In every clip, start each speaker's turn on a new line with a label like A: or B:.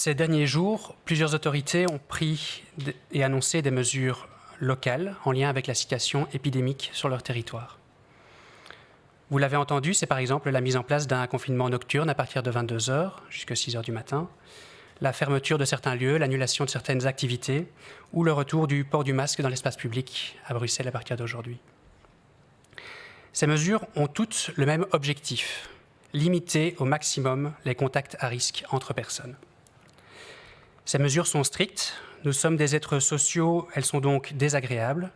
A: Ces derniers jours, plusieurs autorités ont pris et annoncé des mesures locales en lien avec la situation épidémique sur leur territoire. Vous l'avez entendu, c'est par exemple la mise en place d'un confinement nocturne à partir de 22 h jusqu'à 6 h du matin, la fermeture de certains lieux, l'annulation de certaines activités ou le retour du port du masque dans l'espace public à Bruxelles à partir d'aujourd'hui. Ces mesures ont toutes le même objectif, limiter au maximum les contacts à risque entre personnes. Ces mesures sont strictes, nous sommes des êtres sociaux, elles sont donc désagréables,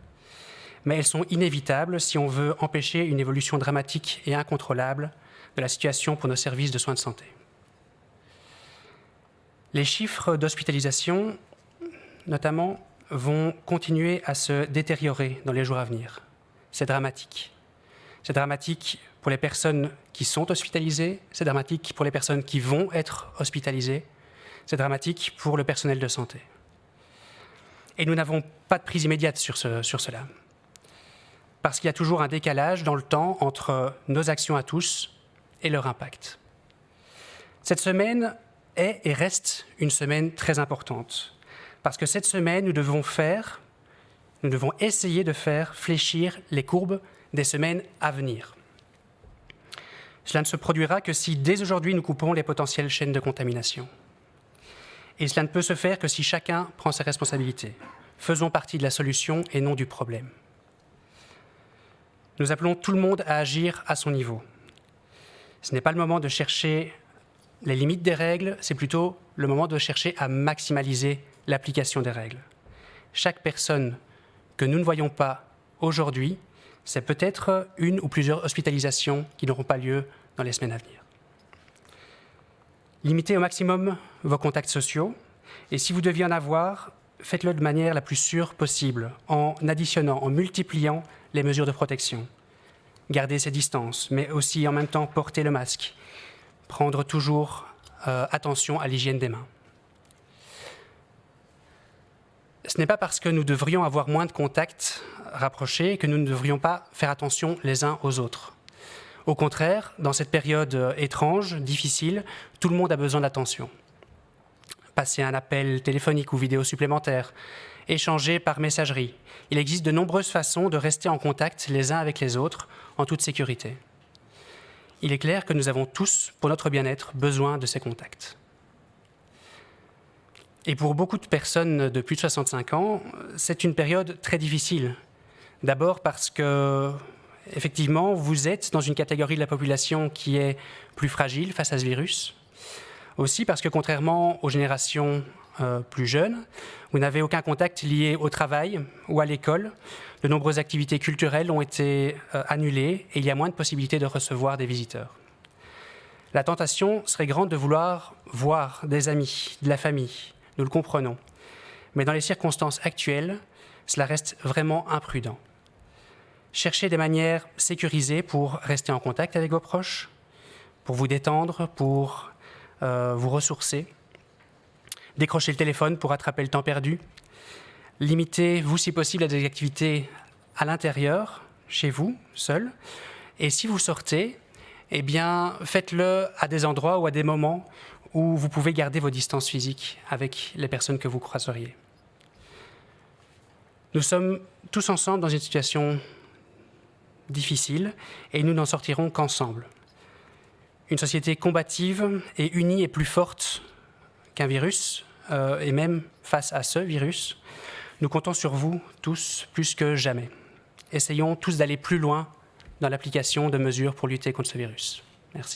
A: mais elles sont inévitables si on veut empêcher une évolution dramatique et incontrôlable de la situation pour nos services de soins de santé. Les chiffres d'hospitalisation, notamment, vont continuer à se détériorer dans les jours à venir. C'est dramatique. C'est dramatique pour les personnes qui sont hospitalisées, c'est dramatique pour les personnes qui vont être hospitalisées, c'est dramatique pour le personnel de santé. Et nous n'avons pas de prise immédiate sur cela. Parce qu'il y a toujours un décalage dans le temps entre nos actions à tous et leur impact. Cette semaine est et reste une semaine très importante. Parce que cette semaine, nous devons essayer de faire fléchir les courbes des semaines à venir. Cela ne se produira que si, dès aujourd'hui, nous coupons les potentielles chaînes de contamination. Et cela ne peut se faire que si chacun prend ses responsabilités. Faisons partie de la solution et non du problème. Nous appelons tout le monde à agir à son niveau. Ce n'est pas le moment de chercher les limites des règles, c'est plutôt le moment de chercher à maximaliser l'application des règles. Chaque personne que nous ne voyons pas aujourd'hui, c'est peut-être une ou plusieurs hospitalisations qui n'auront pas lieu dans les semaines à venir. Limitez au maximum vos contacts sociaux et si vous deviez en avoir, faites-le de manière la plus sûre possible, en additionnant, en multipliant les mesures de protection. Gardez ces distances, mais aussi en même temps porter le masque. Prendre toujours attention à l'hygiène des mains. Ce n'est pas parce que nous devrions avoir moins de contacts rapprochés que nous ne devrions pas faire attention les uns aux autres. Au contraire, dans cette période étrange, difficile, tout le monde a besoin d'attention. Passer un appel téléphonique ou vidéo supplémentaire, échanger par messagerie. Il existe de nombreuses façons de rester en contact les uns avec les autres en toute sécurité. Il est clair que nous avons tous, pour notre bien-être, besoin de ces contacts. Et pour beaucoup de personnes de plus de 65 ans, c'est une période très difficile. D'abord parce que, effectivement, vous êtes dans une catégorie de la population qui est plus fragile face à ce virus. Aussi parce que, contrairement aux générations plus jeunes, vous n'avez aucun contact lié au travail ou à l'école. De nombreuses activités culturelles ont été annulées et il y a moins de possibilités de recevoir des visiteurs. La tentation serait grande de vouloir voir des amis, de la famille. Nous le comprenons. Mais dans les circonstances actuelles, cela reste vraiment imprudent. Cherchez des manières sécurisées pour rester en contact avec vos proches, pour vous détendre, pour vous ressourcer. Décrochez le téléphone pour rattraper le temps perdu. Limitez-vous, si possible, à des activités à l'intérieur, chez vous, seul. Et si vous sortez, eh bien, faites-le à des endroits ou à des moments où vous pouvez garder vos distances physiques avec les personnes que vous croiseriez. Nous sommes tous ensemble dans une situation difficile et nous n'en sortirons qu'ensemble. Une société combative et unie est plus forte qu'un virus, et même face à ce virus. Nous comptons sur vous tous plus que jamais. Essayons tous d'aller plus loin dans l'application de mesures pour lutter contre ce virus. Merci.